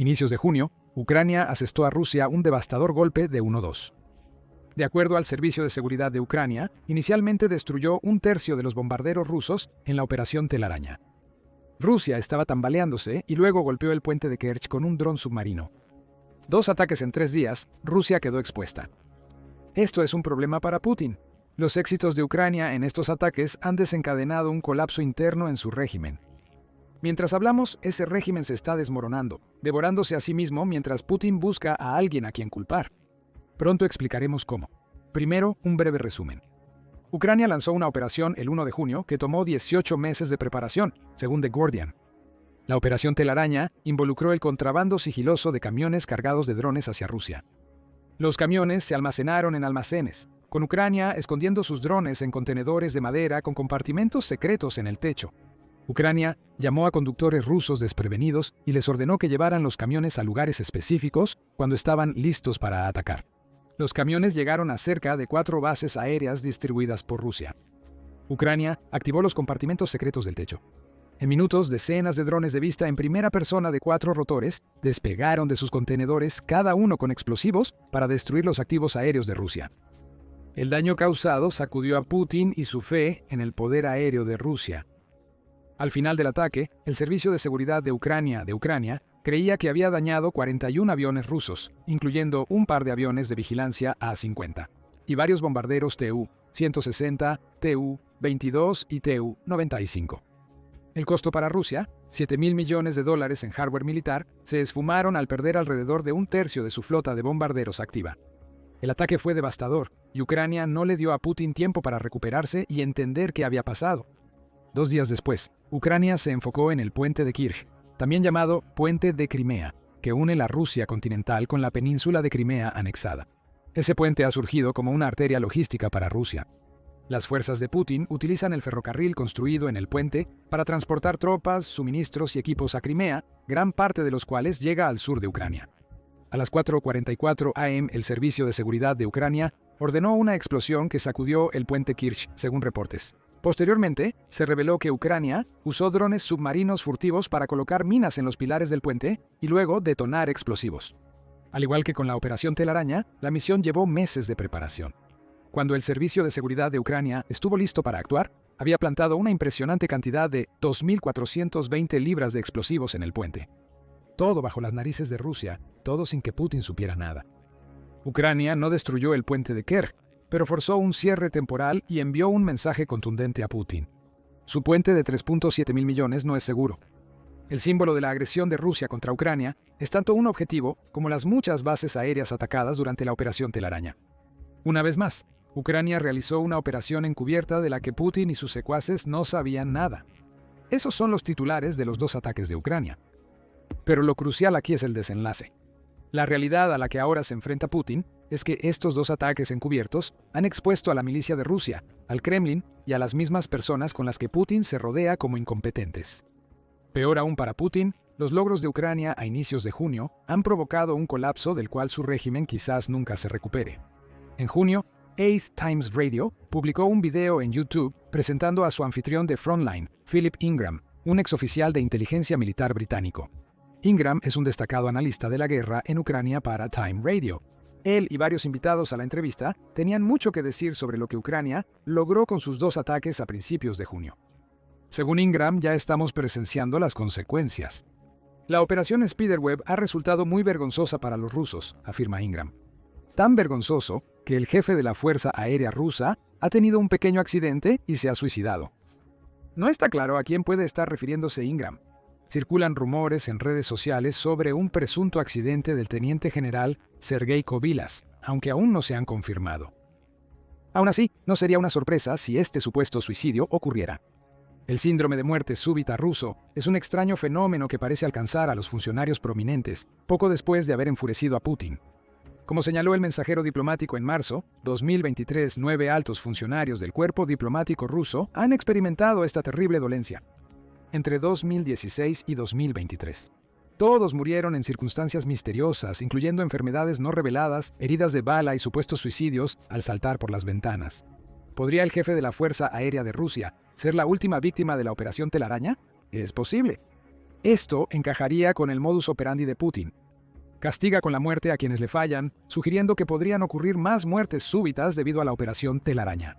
Inicios de junio, Ucrania asestó a Rusia un devastador golpe de 1-2. De acuerdo al Servicio de Seguridad de Ucrania, inicialmente destruyó un tercio de los bombarderos rusos en la Operación Telaraña. Rusia estaba tambaleándose y luego golpeó el puente de Kerch con un dron submarino. 2 ataques en 3 días, Rusia quedó expuesta. Esto es un problema para Putin. Los éxitos de Ucrania en estos ataques han desencadenado un colapso interno en su régimen. Mientras hablamos, ese régimen se está desmoronando, devorándose a sí mismo mientras Putin busca a alguien a quien culpar. Pronto explicaremos cómo. Primero, un breve resumen. Ucrania lanzó una operación el 1 de junio que tomó 18 meses de preparación, según The Guardian. La operación Telaraña involucró el contrabando sigiloso de camiones cargados de drones hacia Rusia. Los camiones se almacenaron en almacenes, con Ucrania escondiendo sus drones en contenedores de madera con compartimentos secretos en el techo. Ucrania llamó a conductores rusos desprevenidos y les ordenó que llevaran los camiones a lugares específicos cuando estaban listos para atacar. Los camiones llegaron a cerca de 4 bases aéreas distribuidas por Rusia. Ucrania activó los compartimentos secretos del techo. En minutos, decenas de drones de vista en primera persona de 4 rotores despegaron de sus contenedores, cada uno con explosivos, para destruir los activos aéreos de Rusia. El daño causado sacudió a Putin y su fe en el poder aéreo de Rusia. Al final del ataque, el Servicio de Seguridad de Ucrania creía que había dañado 41 aviones rusos, incluyendo un par de aviones de vigilancia A-50, y varios bombarderos Tu-160, Tu-22 y Tu-95. El costo para Rusia, $7.000 millones en hardware militar, se esfumaron al perder alrededor de un tercio de su flota de bombarderos activa. El ataque fue devastador, y Ucrania no le dio a Putin tiempo para recuperarse y entender qué había pasado. 2 días después, Ucrania se enfocó en el puente de Kerch, también llamado Puente de Crimea, que une la Rusia continental con la península de Crimea anexada. Ese puente ha surgido como una arteria logística para Rusia. Las fuerzas de Putin utilizan el ferrocarril construido en el puente para transportar tropas, suministros y equipos a Crimea, gran parte de los cuales llega al sur de Ucrania. A las 4:44 am, el Servicio de Seguridad de Ucrania ordenó una explosión que sacudió el puente Kerch, según reportes. Posteriormente, se reveló que Ucrania usó drones submarinos furtivos para colocar minas en los pilares del puente y luego detonar explosivos. Al igual que con la Operación Telaraña, la misión llevó meses de preparación. Cuando el Servicio de Seguridad de Ucrania estuvo listo para actuar, había plantado una impresionante cantidad de 2.420 libras de explosivos en el puente. Todo bajo las narices de Rusia, todo sin que Putin supiera nada. Ucrania no destruyó el puente de Kerch, pero forzó un cierre temporal y envió un mensaje contundente a Putin. Su puente de $3.7 mil millones no es seguro. El símbolo de la agresión de Rusia contra Ucrania es tanto un objetivo como las muchas bases aéreas atacadas durante la Operación Telaraña. Una vez más, Ucrania realizó una operación encubierta de la que Putin y sus secuaces no sabían nada. Esos son los titulares de los 2 ataques de Ucrania. Pero lo crucial aquí es el desenlace. La realidad a la que ahora se enfrenta Putin es que estos 2 ataques encubiertos han expuesto a la milicia de Rusia, al Kremlin y a las mismas personas con las que Putin se rodea como incompetentes. Peor aún para Putin, los logros de Ucrania a inicios de junio han provocado un colapso del cual su régimen quizás nunca se recupere. En junio, 8th Times Radio publicó un video en YouTube presentando a su anfitrión de Frontline, Philip Ingram, un exoficial de inteligencia militar británico. Ingram es un destacado analista de la guerra en Ucrania para Time Radio. Él y varios invitados a la entrevista tenían mucho que decir sobre lo que Ucrania logró con sus 2 ataques a principios de junio. Según Ingram, ya estamos presenciando las consecuencias. La operación Spiderweb ha resultado muy vergonzosa para los rusos, afirma Ingram. Tan vergonzoso que el jefe de la Fuerza Aérea Rusa ha tenido un pequeño accidente y se ha suicidado. No está claro a quién puede estar refiriéndose Ingram. Circulan rumores en redes sociales sobre un presunto accidente del teniente general Sergei Kovilas, aunque aún no se han confirmado. Aún así, no sería una sorpresa si este supuesto suicidio ocurriera. El síndrome de muerte súbita ruso es un extraño fenómeno que parece alcanzar a los funcionarios prominentes poco después de haber enfurecido a Putin. Como señaló el mensajero diplomático en marzo 2023, 9 altos funcionarios del cuerpo diplomático ruso han experimentado esta terrible dolencia entre 2016 y 2023. Todos murieron en circunstancias misteriosas, incluyendo enfermedades no reveladas, heridas de bala y supuestos suicidios al saltar por las ventanas. ¿Podría el jefe de la Fuerza Aérea de Rusia ser la última víctima de la Operación Telaraña? Es posible. Esto encajaría con el modus operandi de Putin. Castiga con la muerte a quienes le fallan, sugiriendo que podrían ocurrir más muertes súbitas debido a la operación Telaraña.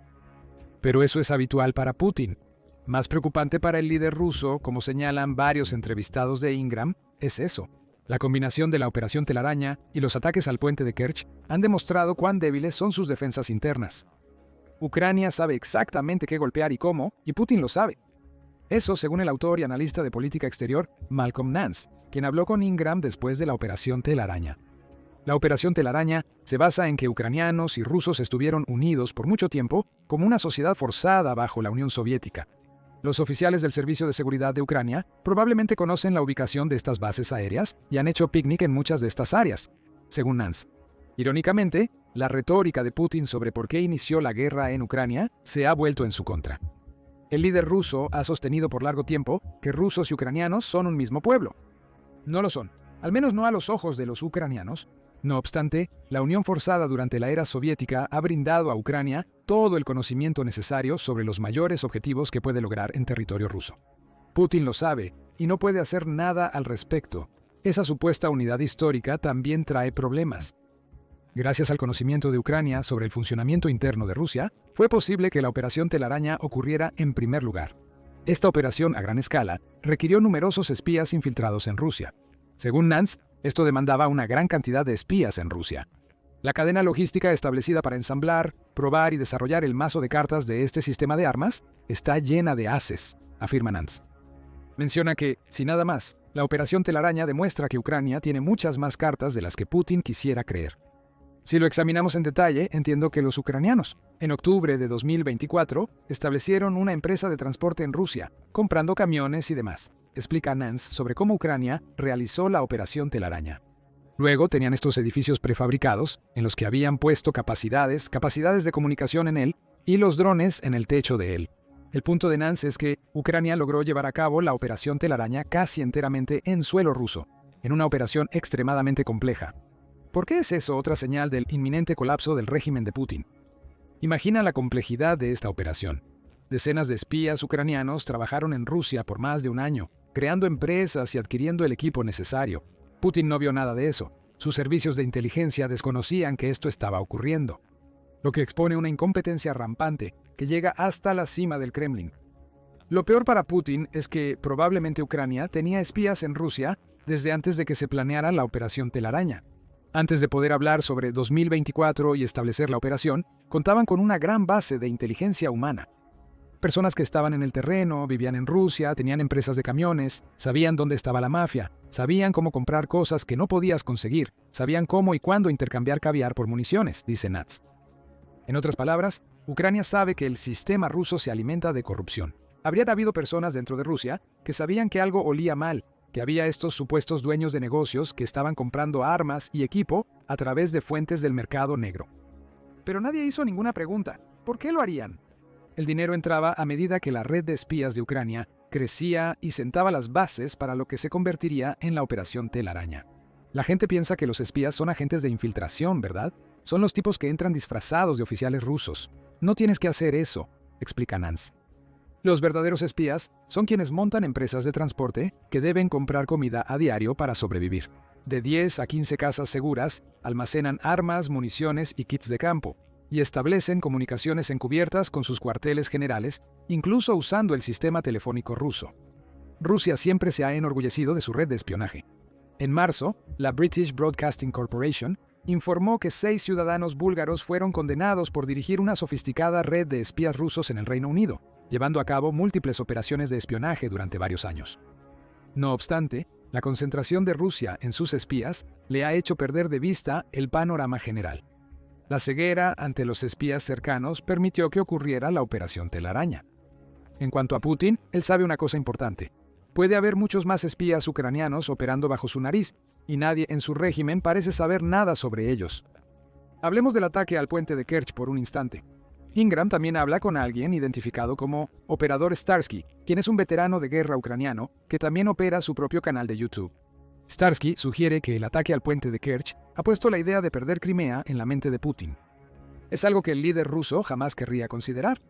Pero eso es habitual para Putin. Más preocupante para el líder ruso, como señalan varios entrevistados de Ingram, es eso. La combinación de la operación Telaraña y los ataques al puente de Kerch han demostrado cuán débiles son sus defensas internas. Ucrania sabe exactamente qué golpear y cómo, y Putin lo sabe. Eso según el autor y analista de política exterior Malcolm Nance, quien habló con Ingram después de la operación Telaraña. La operación Telaraña se basa en que ucranianos y rusos estuvieron unidos por mucho tiempo como una sociedad forzada bajo la Unión Soviética. Los oficiales del Servicio de Seguridad de Ucrania probablemente conocen la ubicación de estas bases aéreas y han hecho picnic en muchas de estas áreas, según Nance. Irónicamente, la retórica de Putin sobre por qué inició la guerra en Ucrania se ha vuelto en su contra. El líder ruso ha sostenido por largo tiempo que rusos y ucranianos son un mismo pueblo. No lo son, al menos no a los ojos de los ucranianos. No obstante, la unión forzada durante la era soviética ha brindado a Ucrania todo el conocimiento necesario sobre los mayores objetivos que puede lograr en territorio ruso. Putin lo sabe y no puede hacer nada al respecto. Esa supuesta unidad histórica también trae problemas. Gracias al conocimiento de Ucrania sobre el funcionamiento interno de Rusia, fue posible que la operación Telaraña ocurriera en primer lugar. Esta operación a gran escala requirió numerosos espías infiltrados en Rusia. Según Nance, esto demandaba una gran cantidad de espías en Rusia. La cadena logística establecida para ensamblar, probar y desarrollar el mazo de cartas de este sistema de armas está llena de ases, afirma Nance. Menciona que, si nada más, la operación Telaraña demuestra que Ucrania tiene muchas más cartas de las que Putin quisiera creer. Si lo examinamos en detalle, entiendo que los ucranianos, en octubre de 2024, establecieron una empresa de transporte en Rusia, comprando camiones y demás. Explica Nance sobre cómo Ucrania realizó la operación Telaraña. Luego tenían estos edificios prefabricados, en los que habían puesto capacidades de comunicación en él, y los drones en el techo de él. El punto de Nance es que Ucrania logró llevar a cabo la operación Telaraña casi enteramente en suelo ruso, en una operación extremadamente compleja. ¿Por qué es eso otra señal del inminente colapso del régimen de Putin? Imagina la complejidad de esta operación. Decenas de espías ucranianos trabajaron en Rusia por más de un año, creando empresas y adquiriendo el equipo necesario. Putin no vio nada de eso. Sus servicios de inteligencia desconocían que esto estaba ocurriendo, lo que expone una incompetencia rampante que llega hasta la cima del Kremlin. Lo peor para Putin es que probablemente Ucrania tenía espías en Rusia desde antes de que se planeara la operación Telaraña. Antes de poder hablar sobre 2024 y establecer la operación, contaban con una gran base de inteligencia humana. Personas que estaban en el terreno, vivían en Rusia, tenían empresas de camiones, sabían dónde estaba la mafia, sabían cómo comprar cosas que no podías conseguir, sabían cómo y cuándo intercambiar caviar por municiones, dice Nats. En otras palabras, Ucrania sabe que el sistema ruso se alimenta de corrupción. Habría habido personas dentro de Rusia que sabían que algo olía mal, que había estos supuestos dueños de negocios que estaban comprando armas y equipo a través de fuentes del mercado negro. Pero nadie hizo ninguna pregunta. ¿Por qué lo harían? El dinero entraba a medida que la red de espías de Ucrania crecía y sentaba las bases para lo que se convertiría en la operación Telaraña. La gente piensa que los espías son agentes de infiltración, ¿verdad? Son los tipos que entran disfrazados de oficiales rusos. No tienes que hacer eso, explica Nance. Los verdaderos espías son quienes montan empresas de transporte que deben comprar comida a diario para sobrevivir. De 10 a 15 casas seguras almacenan armas, municiones y kits de campo, y establecen comunicaciones encubiertas con sus cuarteles generales, incluso usando el sistema telefónico ruso. Rusia siempre se ha enorgullecido de su red de espionaje. En marzo, la British Broadcasting Corporation informó que 6 ciudadanos búlgaros fueron condenados por dirigir una sofisticada red de espías rusos en el Reino Unido, llevando a cabo múltiples operaciones de espionaje durante varios años. No obstante, la concentración de Rusia en sus espías le ha hecho perder de vista el panorama general. La ceguera ante los espías cercanos permitió que ocurriera la operación Telaraña. En cuanto a Putin, él sabe una cosa importante. Puede haber muchos más espías ucranianos operando bajo su nariz, y nadie en su régimen parece saber nada sobre ellos. Hablemos del ataque al puente de Kerch por un instante. Ingram también habla con alguien identificado como Operador Starsky, quien es un veterano de guerra ucraniano que también opera su propio canal de YouTube. Starsky sugiere que el ataque al puente de Kerch ha puesto la idea de perder Crimea en la mente de Putin. Es algo que el líder ruso jamás querría considerar.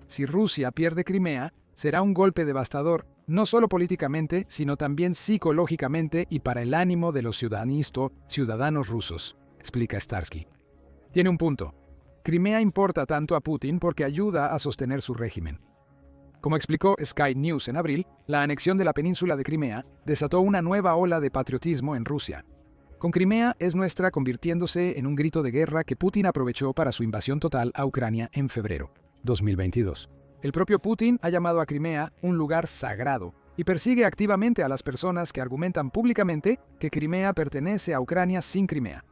Si Rusia pierde Crimea, será un golpe devastador no solo políticamente, sino también psicológicamente y para el ánimo de los ciudadanos rusos, explica Starsky. Tiene un punto. Crimea importa tanto a Putin porque ayuda a sostener su régimen. Como explicó Sky News en abril, la anexión de la península de Crimea desató una nueva ola de patriotismo en Rusia. Con Crimea es nuestra convirtiéndose en un grito de guerra que Putin aprovechó para su invasión total a Ucrania en febrero 2022. El propio Putin ha llamado a Crimea un lugar sagrado y persigue activamente a las personas que argumentan públicamente que Crimea pertenece a Ucrania sin Crimea.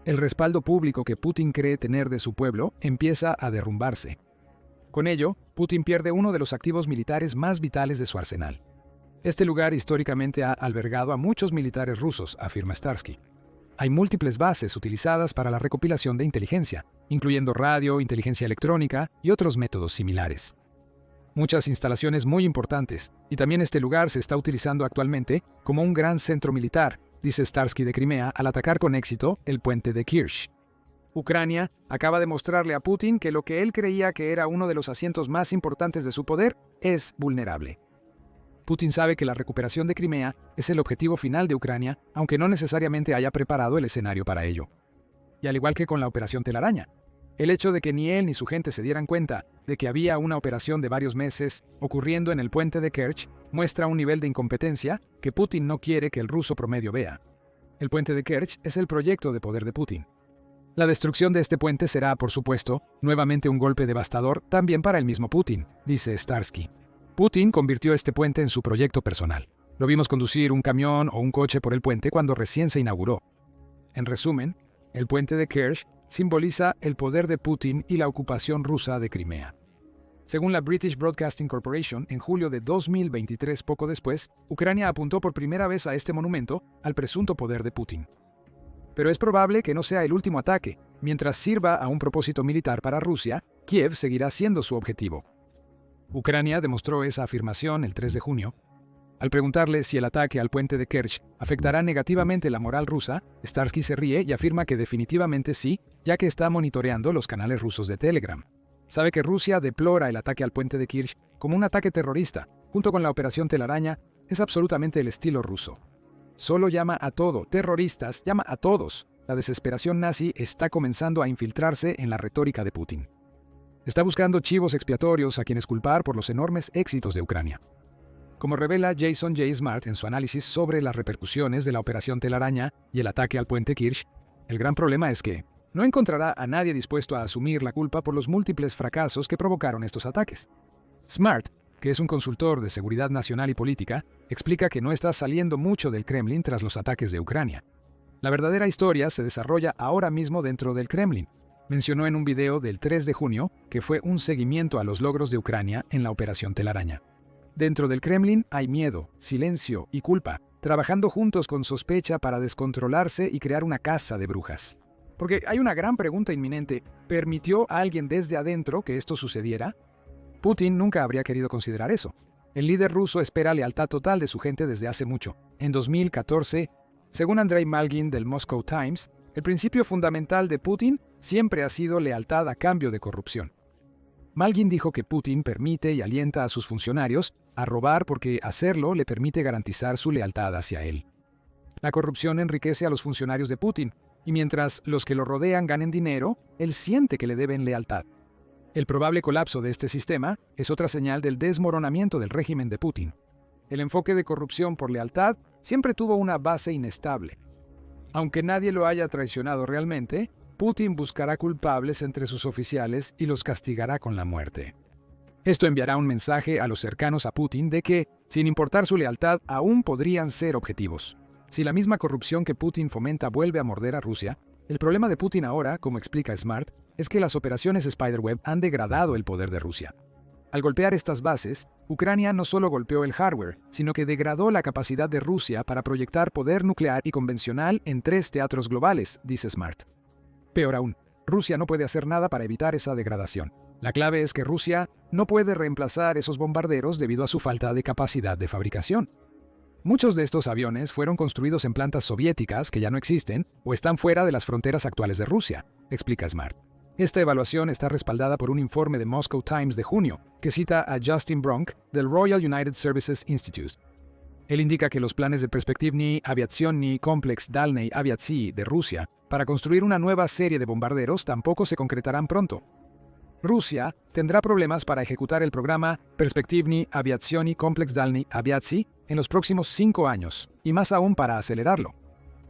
El respaldo público que Putin cree tener de su pueblo empieza a derrumbarse. Con ello, Putin pierde uno de los activos militares más vitales de su arsenal. Este lugar históricamente ha albergado a muchos militares rusos, afirma Starsky. Hay múltiples bases utilizadas para la recopilación de inteligencia, incluyendo radio, inteligencia electrónica y otros métodos similares. Muchas instalaciones muy importantes, y también este lugar se está utilizando actualmente como un gran centro militar, dice Starsky de Crimea al atacar con éxito el puente de Kerch. Ucrania acaba de mostrarle a Putin que lo que él creía que era uno de los asientos más importantes de su poder es vulnerable. Putin sabe que la recuperación de Crimea es el objetivo final de Ucrania, aunque no necesariamente haya preparado el escenario para ello. Y al igual que con la Operación Telaraña, el hecho de que ni él ni su gente se dieran cuenta de que había una operación de varios meses ocurriendo en el puente de Kerch muestra un nivel de incompetencia que Putin no quiere que el ruso promedio vea. El puente de Kerch es el proyecto de poder de Putin. La destrucción de este puente será, por supuesto, nuevamente un golpe devastador también para el mismo Putin, dice Starsky. Putin convirtió este puente en su proyecto personal. Lo vimos conducir un camión o un coche por el puente cuando recién se inauguró. En resumen, el puente de Kerch simboliza el poder de Putin y la ocupación rusa de Crimea. Según la British Broadcasting Corporation, en julio de 2023, poco después, Ucrania apuntó por primera vez a este monumento al presunto poder de Putin. Pero es probable que no sea el último ataque. Mientras sirva a un propósito militar para Rusia, Kiev seguirá siendo su objetivo. Ucrania demostró esa afirmación el 3 de junio. Al preguntarle si el ataque al puente de Kerch afectará negativamente la moral rusa, Starsky se ríe y afirma que definitivamente sí, ya que está monitoreando los canales rusos de Telegram. Sabe que Rusia deplora el ataque al puente de Kerch como un ataque terrorista. Junto con la Operación Telaraña, es absolutamente el estilo ruso. Solo llama a todo, terroristas, llama a todos. La desesperación nazi está comenzando a infiltrarse en la retórica de Putin. Está buscando chivos expiatorios a quienes culpar por los enormes éxitos de Ucrania. Como revela Jason J. Smart en su análisis sobre las repercusiones de la Operación Telaraña y el ataque al puente Kerch, el gran problema es que no encontrará a nadie dispuesto a asumir la culpa por los múltiples fracasos que provocaron estos ataques. Smart, que es un consultor de seguridad nacional y política, explica que no está saliendo mucho del Kremlin tras los ataques de Ucrania. La verdadera historia se desarrolla ahora mismo dentro del Kremlin. Mencionó en un video del 3 de junio que fue un seguimiento a los logros de Ucrania en la Operación Telaraña. Dentro del Kremlin hay miedo, silencio y culpa, trabajando juntos con sospecha para descontrolarse y crear una casa de brujas. Porque hay una gran pregunta inminente: ¿permitió a alguien desde adentro que esto sucediera? Putin nunca habría querido considerar eso. El líder ruso espera lealtad total de su gente desde hace mucho. En 2014, según Andrei Malgin del Moscow Times, el principio fundamental de Putin siempre ha sido lealtad a cambio de corrupción. Malgin dijo que Putin permite y alienta a sus funcionarios a robar porque hacerlo le permite garantizar su lealtad hacia él. La corrupción enriquece a los funcionarios de Putin, y mientras los que lo rodean ganen dinero, él siente que le deben lealtad. El probable colapso de este sistema es otra señal del desmoronamiento del régimen de Putin. El enfoque de corrupción por lealtad siempre tuvo una base inestable. Aunque nadie lo haya traicionado realmente, Putin buscará culpables entre sus oficiales y los castigará con la muerte. Esto enviará un mensaje a los cercanos a Putin de que, sin importar su lealtad, aún podrían ser objetivos. Si la misma corrupción que Putin fomenta vuelve a morder a Rusia, el problema de Putin ahora, como explica Smart, es que las operaciones Spiderweb han degradado el poder de Rusia. Al golpear estas bases, Ucrania no solo golpeó el hardware, sino que degradó la capacidad de Rusia para proyectar poder nuclear y convencional en 3 teatros globales, dice Smart. Peor aún, Rusia no puede hacer nada para evitar esa degradación. La clave es que Rusia no puede reemplazar esos bombarderos debido a su falta de capacidad de fabricación. Muchos de estos aviones fueron construidos en plantas soviéticas que ya no existen o están fuera de las fronteras actuales de Rusia, explica Smart. Esta evaluación está respaldada por un informe de Moscow Times de junio, que cita a Justin Bronk del Royal United Services Institute. Él indica que los planes de Perspektivny Aviatsiony Komplex Dalney Aviatsii de Rusia para construir una nueva serie de bombarderos tampoco se concretarán pronto. Rusia tendrá problemas para ejecutar el programa Perspektivny Aviatsiony Komplex Dalney Aviatsii en los próximos 5 años, y más aún para acelerarlo,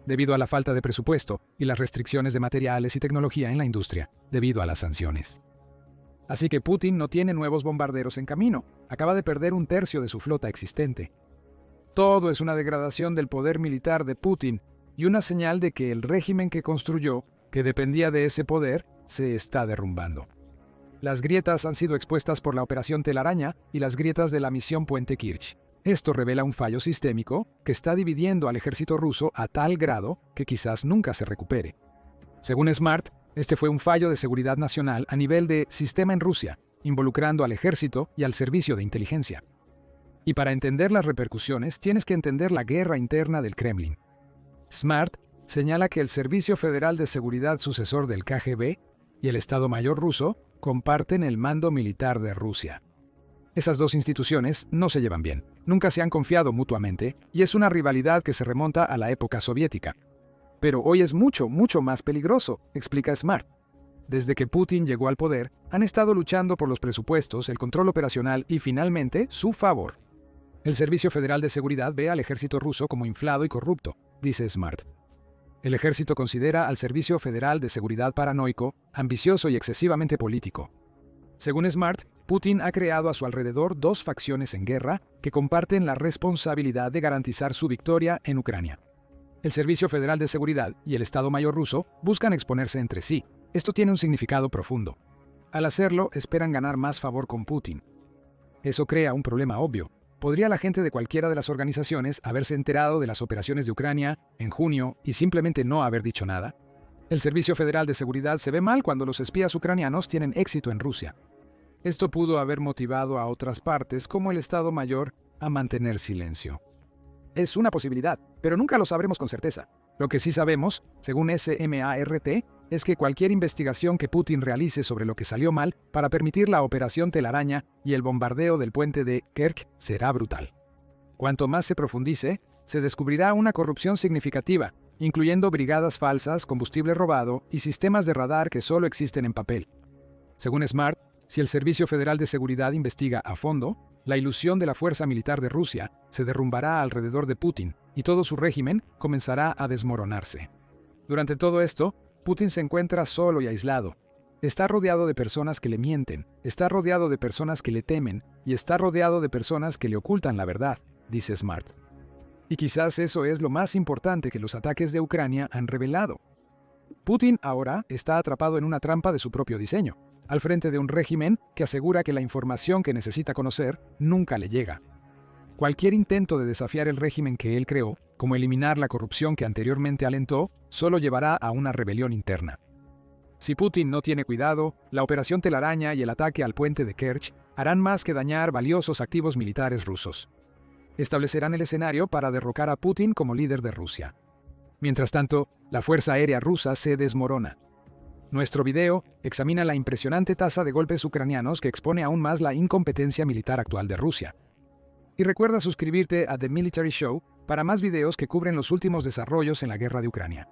debido a la falta de presupuesto y las restricciones de materiales y tecnología en la industria, debido a las sanciones. Así que Putin no tiene nuevos bombarderos en camino, acaba de perder un tercio de su flota existente. Todo es una degradación del poder militar de Putin y una señal de que el régimen que construyó, que dependía de ese poder, se está derrumbando. Las grietas han sido expuestas por la Operación Telaraña y las grietas de la misión Puente Kerch. Esto revela un fallo sistémico que está dividiendo al ejército ruso a tal grado que quizás nunca se recupere. Según Smart, este fue un fallo de seguridad nacional a nivel de sistema en Rusia, involucrando al ejército y al servicio de inteligencia. Y para entender las repercusiones, tienes que entender la guerra interna del Kremlin. Smart señala que el Servicio Federal de Seguridad sucesor del KGB y el Estado Mayor ruso comparten el mando militar de Rusia. Esas dos instituciones no se llevan bien, nunca se han confiado mutuamente y es una rivalidad que se remonta a la época soviética. Pero hoy es mucho, mucho más peligroso, explica Smart. Desde que Putin llegó al poder, han estado luchando por los presupuestos, el control operacional y finalmente su favor. El Servicio Federal de Seguridad ve al ejército ruso como inflado y corrupto, dice Smart. El ejército considera al Servicio Federal de Seguridad paranoico, ambicioso y excesivamente político. Según Smart, Putin ha creado a su alrededor dos facciones en guerra que comparten la responsabilidad de garantizar su victoria en Ucrania. El Servicio Federal de Seguridad y el Estado Mayor ruso buscan exponerse entre sí. Esto tiene un significado profundo. Al hacerlo, esperan ganar más favor con Putin. Eso crea un problema obvio. ¿Podría la gente de cualquiera de las organizaciones haberse enterado de las operaciones de Ucrania en junio y simplemente no haber dicho nada? El Servicio Federal de Seguridad se ve mal cuando los espías ucranianos tienen éxito en Rusia. Esto pudo haber motivado a otras partes, como el Estado Mayor, a mantener silencio. Es una posibilidad, pero nunca lo sabremos con certeza. Lo que sí sabemos, según SMART, es que cualquier investigación que Putin realice sobre lo que salió mal para permitir la Operación Telaraña y el bombardeo del puente de Kerch será brutal. Cuanto más se profundice, se descubrirá una corrupción significativa, incluyendo brigadas falsas, combustible robado y sistemas de radar que solo existen en papel. Según Smart, si el Servicio Federal de Seguridad investiga a fondo, la ilusión de la fuerza militar de Rusia se derrumbará alrededor de Putin y todo su régimen comenzará a desmoronarse. Durante todo esto, Putin se encuentra solo y aislado. Está rodeado de personas que le mienten, está rodeado de personas que le temen y está rodeado de personas que le ocultan la verdad, dice Smart. Y quizás eso es lo más importante que los ataques de Ucrania han revelado. Putin ahora está atrapado en una trampa de su propio diseño, al frente de un régimen que asegura que la información que necesita conocer nunca le llega. Cualquier intento de desafiar el régimen que él creó, como eliminar la corrupción que anteriormente alentó, solo llevará a una rebelión interna. Si Putin no tiene cuidado, la Operación Telaraña y el ataque al puente de Kerch harán más que dañar valiosos activos militares rusos. Establecerán el escenario para derrocar a Putin como líder de Rusia. Mientras tanto, la Fuerza Aérea rusa se desmorona. Nuestro video examina la impresionante tasa de golpes ucranianos que expone aún más la incompetencia militar actual de Rusia. Y recuerda suscribirte a The Military Show para más videos que cubren los últimos desarrollos en la guerra de Ucrania.